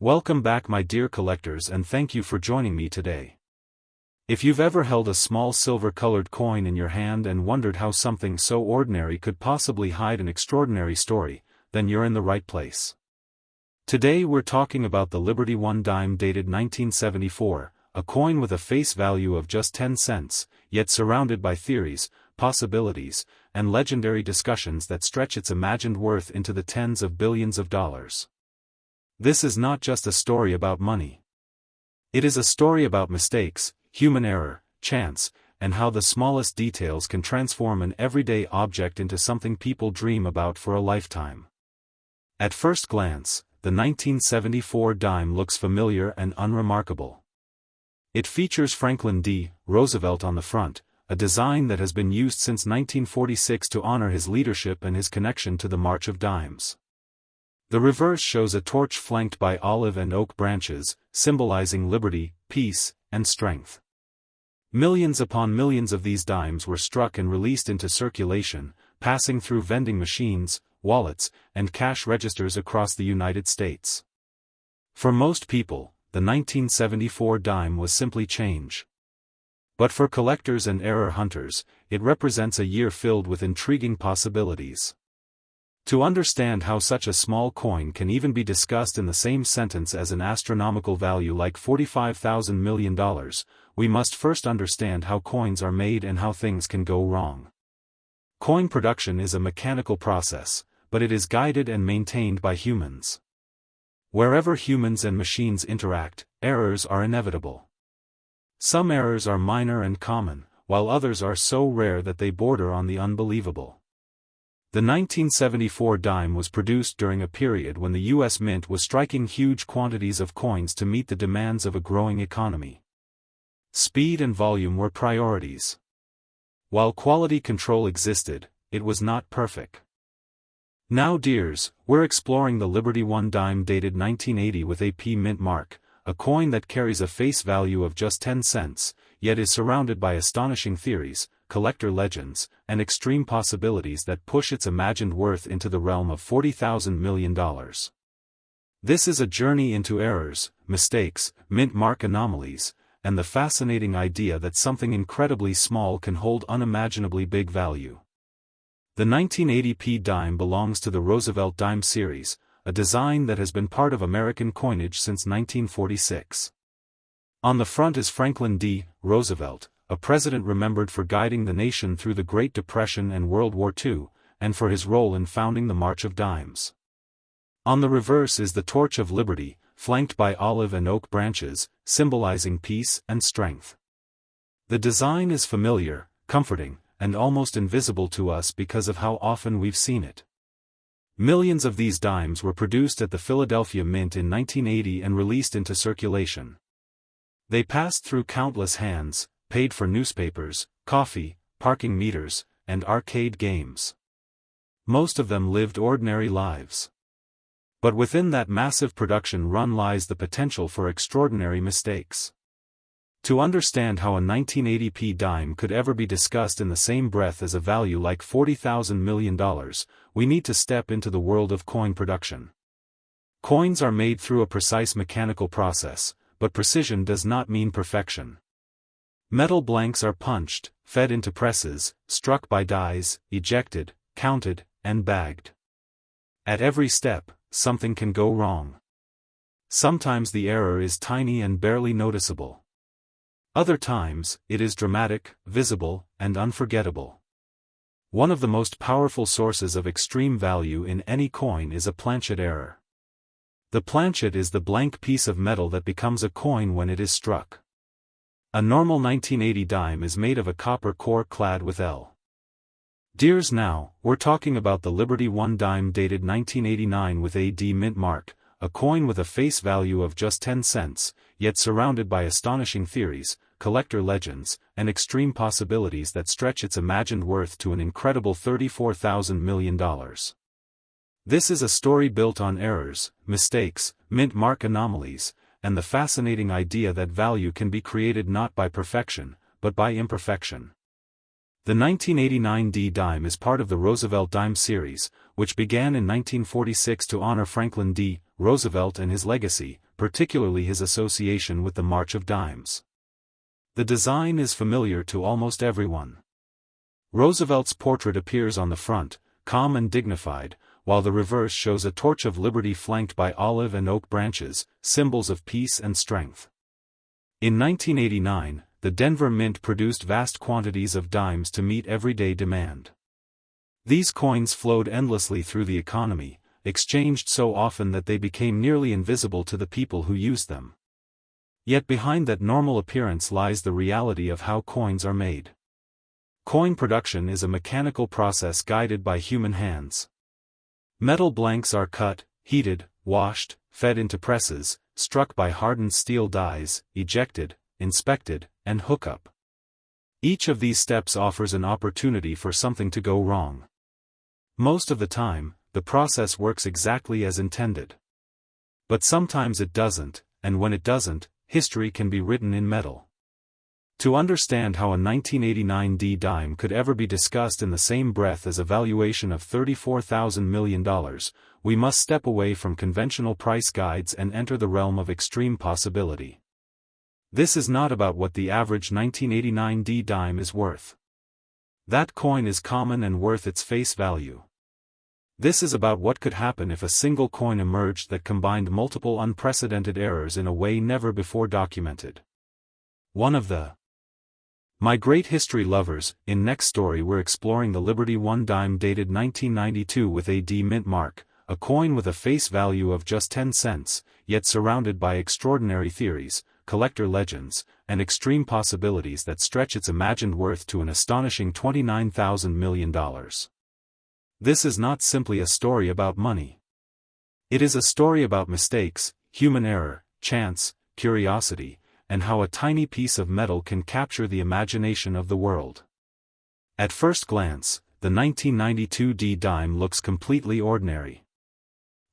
Welcome back, my dear collectors, and thank you for joining me today. If you've ever held a small silver-colored coin in your hand and wondered how something so ordinary could possibly hide an extraordinary story, then you're in the right place. Today we're talking about the Liberty One dime dated 1974, a coin with a face value of just 10 cents, yet surrounded by theories, possibilities, and legendary discussions that stretch its imagined worth into the tens of billions of dollars. This is not just a story about money. It is a story about mistakes, human error, chance, and how the smallest details can transform an everyday object into something people dream about for a lifetime. At first glance, the 1974 dime looks familiar and unremarkable. It features Franklin D. Roosevelt on the front, a design that has been used since 1946 to honor his leadership and his connection to the March of Dimes. The reverse shows a torch flanked by olive and oak branches, symbolizing liberty, peace, and strength. Millions upon millions of these dimes were struck and released into circulation, passing through vending machines, wallets, and cash registers across the United States. For most people, the 1974 dime was simply change. But for collectors and error hunters, it represents a year filled with intriguing possibilities. To understand how such a small coin can even be discussed in the same sentence as an astronomical value like $45,000 million, we must first understand how coins are made and how things can go wrong. Coin production is a mechanical process, but it is guided and maintained by humans. Wherever humans and machines interact, errors are inevitable. Some errors are minor and common, while others are so rare that they border on the unbelievable. The 1974 dime was produced during a period when the U.S. Mint was striking huge quantities of coins to meet the demands of a growing economy. Speed and volume were priorities. While quality control existed, it was not perfect. Now, dears, we're exploring the Liberty One dime dated 1980 with a P mint mark, a coin that carries a face value of just 10 cents, yet is surrounded by astonishing theories, collector legends, and extreme possibilities that push its imagined worth into the realm of $40,000 million. This is a journey into errors, mistakes, mint mark anomalies, and the fascinating idea that something incredibly small can hold unimaginably big value. The 1980p dime belongs to the Roosevelt dime series, a design that has been part of American coinage since 1946. On the front is Franklin D. Roosevelt, a president remembered for guiding the nation through the Great Depression and World War II, and for his role in founding the March of Dimes. On the reverse is the Torch of Liberty, flanked by olive and oak branches, symbolizing peace and strength. The design is familiar, comforting, and almost invisible to us because of how often we've seen it. Millions of these dimes were produced at the Philadelphia Mint in 1980 and released into circulation. They passed through countless hands, paid for newspapers, coffee, parking meters, and arcade games. Most of them lived ordinary lives. But within that massive production run lies the potential for extraordinary mistakes. To understand how a 1980p dime could ever be discussed in the same breath as a value like $40,000 million, we need to step into the world of coin production. Coins are made through a precise mechanical process, but precision does not mean perfection. Metal blanks are punched, fed into presses, struck by dies, ejected, counted, and bagged. At every step, something can go wrong. Sometimes the error is tiny and barely noticeable. Other times, it is dramatic, visible, and unforgettable. One of the most powerful sources of extreme value in any coin is a planchet error. The planchet is the blank piece of metal that becomes a coin when it is struck. A normal 1980 dime is made of a copper core clad with L. Dears, now, we're talking about the Liberty One dime dated 1989 with a D mint mark, a coin with a face value of just 10 cents, yet surrounded by astonishing theories, collector legends, and extreme possibilities that stretch its imagined worth to an incredible $34,000 million. This is a story built on errors, mistakes, mint mark anomalies, and the fascinating idea that value can be created not by perfection, but by imperfection. The 1989 D dime is part of the Roosevelt dime series, which began in 1946 to honor Franklin D. Roosevelt and his legacy, particularly his association with the March of Dimes. The design is familiar to almost everyone. Roosevelt's portrait appears on the front, calm and dignified, while the reverse shows a torch of liberty flanked by olive and oak branches, symbols of peace and strength. In 1989, the Denver Mint produced vast quantities of dimes to meet everyday demand. These coins flowed endlessly through the economy, exchanged so often that they became nearly invisible to the people who used them. Yet behind that normal appearance lies the reality of how coins are made. Coin production is a mechanical process guided by human hands. Metal blanks are cut, heated, washed, fed into presses, struck by hardened steel dies, ejected, inspected, and hookup. Each of these steps offers an opportunity for something to go wrong. Most of the time, the process works exactly as intended. But sometimes it doesn't, and when it doesn't, history can be written in metal. To understand how a 1989 D dime could ever be discussed in the same breath as a valuation of $34,000 million, we must step away from conventional price guides and enter the realm of extreme possibility. This is not about what the average 1989 D dime is worth. That coin is common and worth its face value. This is about what could happen if a single coin emerged that combined multiple unprecedented errors in a way never before documented. One of the My great history lovers, in next story we're exploring the Liberty 1 dime dated 1992 with a D mint mark, a coin with a face value of just 10 cents, yet surrounded by extraordinary theories, collector legends, and extreme possibilities that stretch its imagined worth to an astonishing $29,000 million. This is not simply a story about money. It is a story about mistakes, human error, chance, curiosity, and how a tiny piece of metal can capture the imagination of the world. At first glance, the 1992 D dime looks completely ordinary.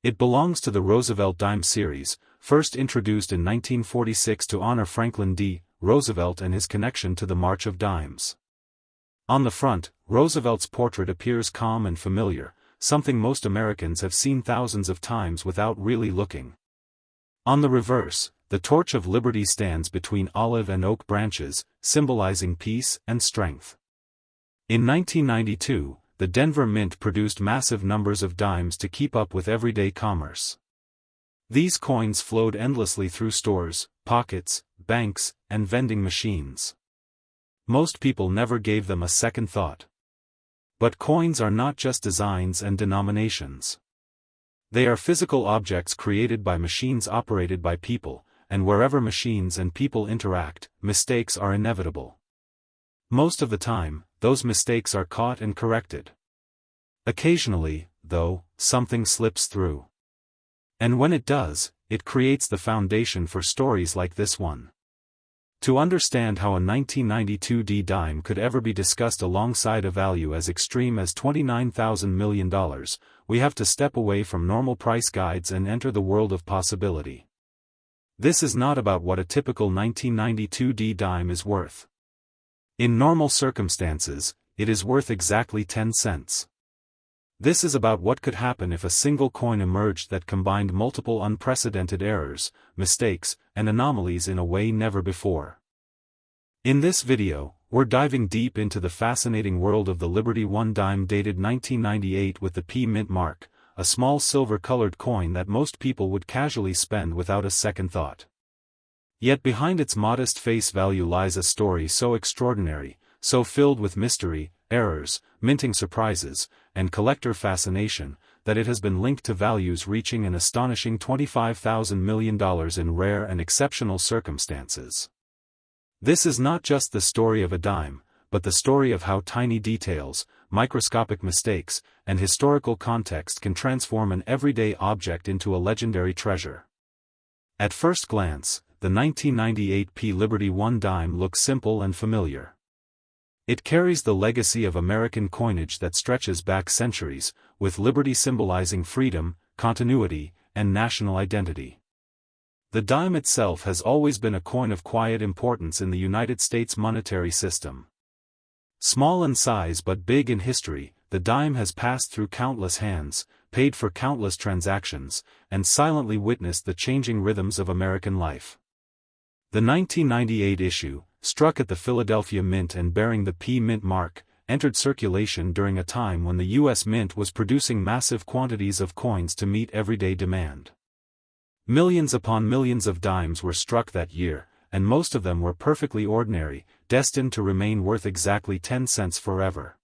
It belongs to the Roosevelt dime series, first introduced in 1946 to honor Franklin D. Roosevelt and his connection to the March of Dimes. On the front, Roosevelt's portrait appears calm and familiar, something most Americans have seen thousands of times without really looking. On the reverse, the torch of liberty stands between olive and oak branches, symbolizing peace and strength. In 1992, the Denver Mint produced massive numbers of dimes to keep up with everyday commerce. These coins flowed endlessly through stores, pockets, banks, and vending machines. Most people never gave them a second thought. But coins are not just designs and denominations. They are physical objects created by machines operated by people, and wherever machines and people interact, mistakes are inevitable. Most of the time, those mistakes are caught and corrected. Occasionally, though, something slips through. And when it does, it creates the foundation for stories like this one. To understand how a 1992 D dime could ever be discussed alongside a value as extreme as $29,000 million, we have to step away from normal price guides and enter the world of possibility. This is not about what a typical 1992 D dime is worth. In normal circumstances, it is worth exactly 10 cents. This is about what could happen if a single coin emerged that combined multiple unprecedented errors, mistakes, and anomalies in a way never before. In this video, we're diving deep into the fascinating world of the Liberty 1 dime dated 1998 with the P mint mark, a small silver-colored coin that most people would casually spend without a second thought. Yet behind its modest face value lies a story so extraordinary, so filled with mystery, errors, minting surprises, and collector fascination, that it has been linked to values reaching an astonishing $25,000 million in rare and exceptional circumstances. This is not just the story of a dime, but the story of how tiny details, microscopic mistakes, and historical context can transform an everyday object into a legendary treasure. At first glance, the 1998 P Liberty 1 dime looks simple and familiar. It carries the legacy of American coinage that stretches back centuries, with liberty symbolizing freedom, continuity, and national identity. The dime itself has always been a coin of quiet importance in the United States monetary system. Small in size but big in history, the dime has passed through countless hands, paid for countless transactions, and silently witnessed the changing rhythms of American life. The 1998 issue, struck at the Philadelphia Mint and bearing the P Mint mark, entered circulation during a time when the U.S. Mint was producing massive quantities of coins to meet everyday demand. Millions upon millions of dimes were struck that year, and most of them were perfectly ordinary, destined to remain worth exactly 10 cents forever.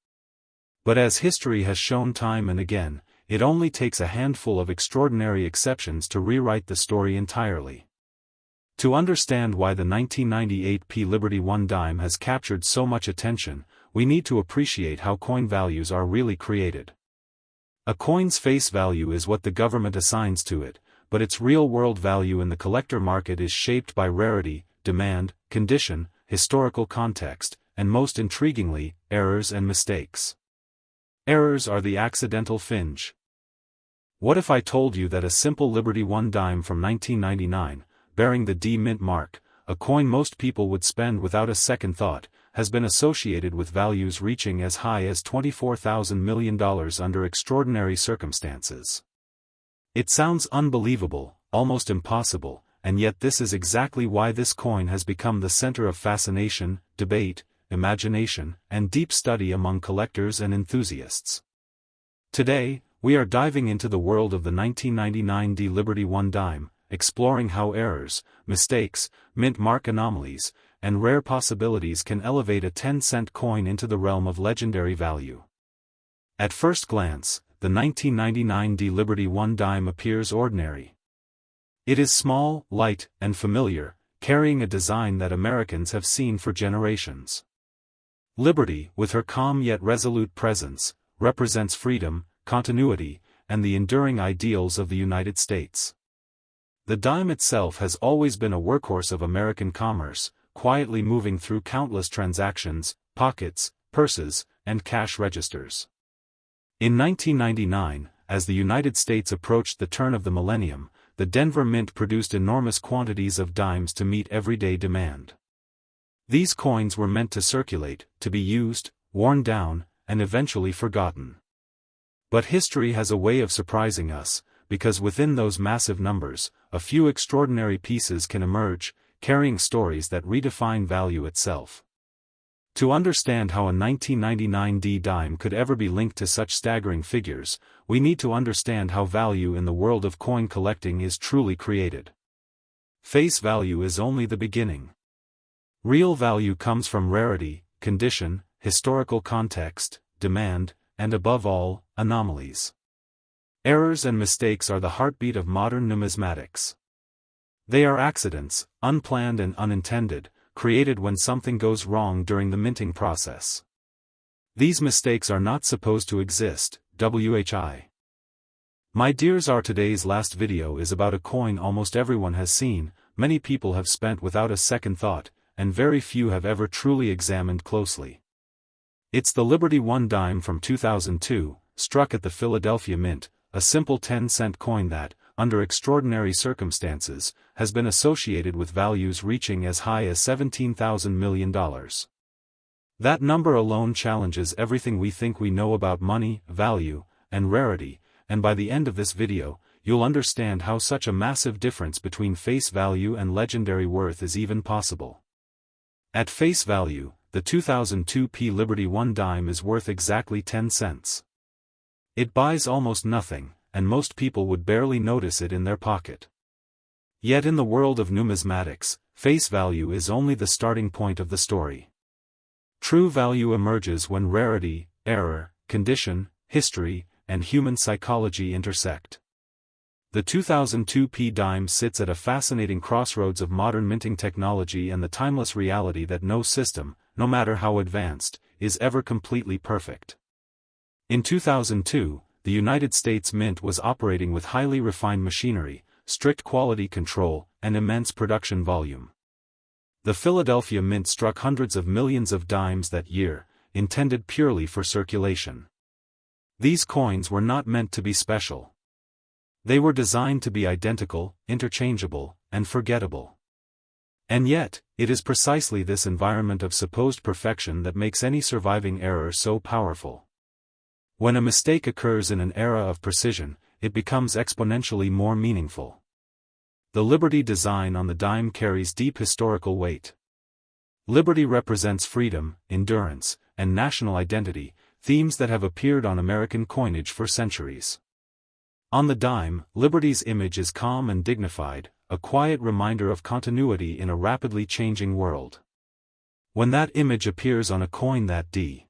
But as history has shown time and again, it only takes a handful of extraordinary exceptions to rewrite the story entirely. To understand why the 1998 P Liberty 1 dime has captured so much attention, we need to appreciate how coin values are really created. A coin's face value is what the government assigns to it, but its real-world value in the collector market is shaped by rarity, demand, condition, historical context, and most intriguingly, errors and mistakes. Errors are the accidental fringe. What if I told you that a simple Liberty 1 dime from 1999, bearing the D Mint mark, a coin most people would spend without a second thought, has been associated with values reaching as high as $24,000 million under extraordinary circumstances? It sounds unbelievable, almost impossible, and yet this is exactly why this coin has become the center of fascination, debate, imagination, and deep study among collectors and enthusiasts. Today, we are diving into the world of the 1999 D Liberty 1 dime, exploring how errors, mistakes, mint mark anomalies, and rare possibilities can elevate a 10-cent coin into the realm of legendary value. At first glance, the 1999 D Liberty 1 dime appears ordinary. It is small, light, and familiar, carrying a design that Americans have seen for generations. Liberty, with her calm yet resolute presence, represents freedom, continuity, and the enduring ideals of the United States. The dime itself has always been a workhorse of American commerce, quietly moving through countless transactions, pockets, purses, and cash registers. In 1999, as the United States approached the turn of the millennium, the Denver Mint produced enormous quantities of dimes to meet everyday demand. These coins were meant to circulate, to be used, worn down, and eventually forgotten. But history has a way of surprising us, because within those massive numbers, a few extraordinary pieces can emerge, carrying stories that redefine value itself. To understand how a 1999 D dime could ever be linked to such staggering figures, we need to understand how value in the world of coin collecting is truly created. Face value is only the beginning. Real value comes from rarity, condition, historical context, demand, and above all, anomalies. Errors and mistakes are the heartbeat of modern numismatics. They are accidents, unplanned and unintended, created when something goes wrong during the minting process. These mistakes are not supposed to exist, WHI. My dears, our today's last video is about a coin almost everyone has seen, many people have spent without a second thought, and very few have ever truly examined closely. It's the Liberty 1 dime from 2002, struck at the Philadelphia Mint, a simple 10-cent coin that, under extraordinary circumstances, has been associated with values reaching as high as $17,000 million. That number alone challenges everything we think we know about money, value, and rarity, and by the end of this video, you'll understand how such a massive difference between face value and legendary worth is even possible. At face value, the 2002 P Liberty 1 dime is worth exactly 10 cents. It buys almost nothing, and most people would barely notice it in their pocket. Yet in the world of numismatics, face value is only the starting point of the story. True value emerges when rarity, error, condition, history, and human psychology intersect. The 2002 P dime sits at a fascinating crossroads of modern minting technology and the timeless reality that no system, no matter how advanced, is ever completely perfect. In 2002, the United States Mint was operating with highly refined machinery, strict quality control, and immense production volume. The Philadelphia Mint struck hundreds of millions of dimes that year, intended purely for circulation. These coins were not meant to be special. They were designed to be identical, interchangeable, and forgettable. And yet, it is precisely this environment of supposed perfection that makes any surviving error so powerful. When a mistake occurs in an era of precision, it becomes exponentially more meaningful. The Liberty design on the dime carries deep historical weight. Liberty represents freedom, endurance, and national identity, themes that have appeared on American coinage for centuries. On the dime, Liberty's image is calm and dignified, a quiet reminder of continuity in a rapidly changing world. When that image appears on a coin that D.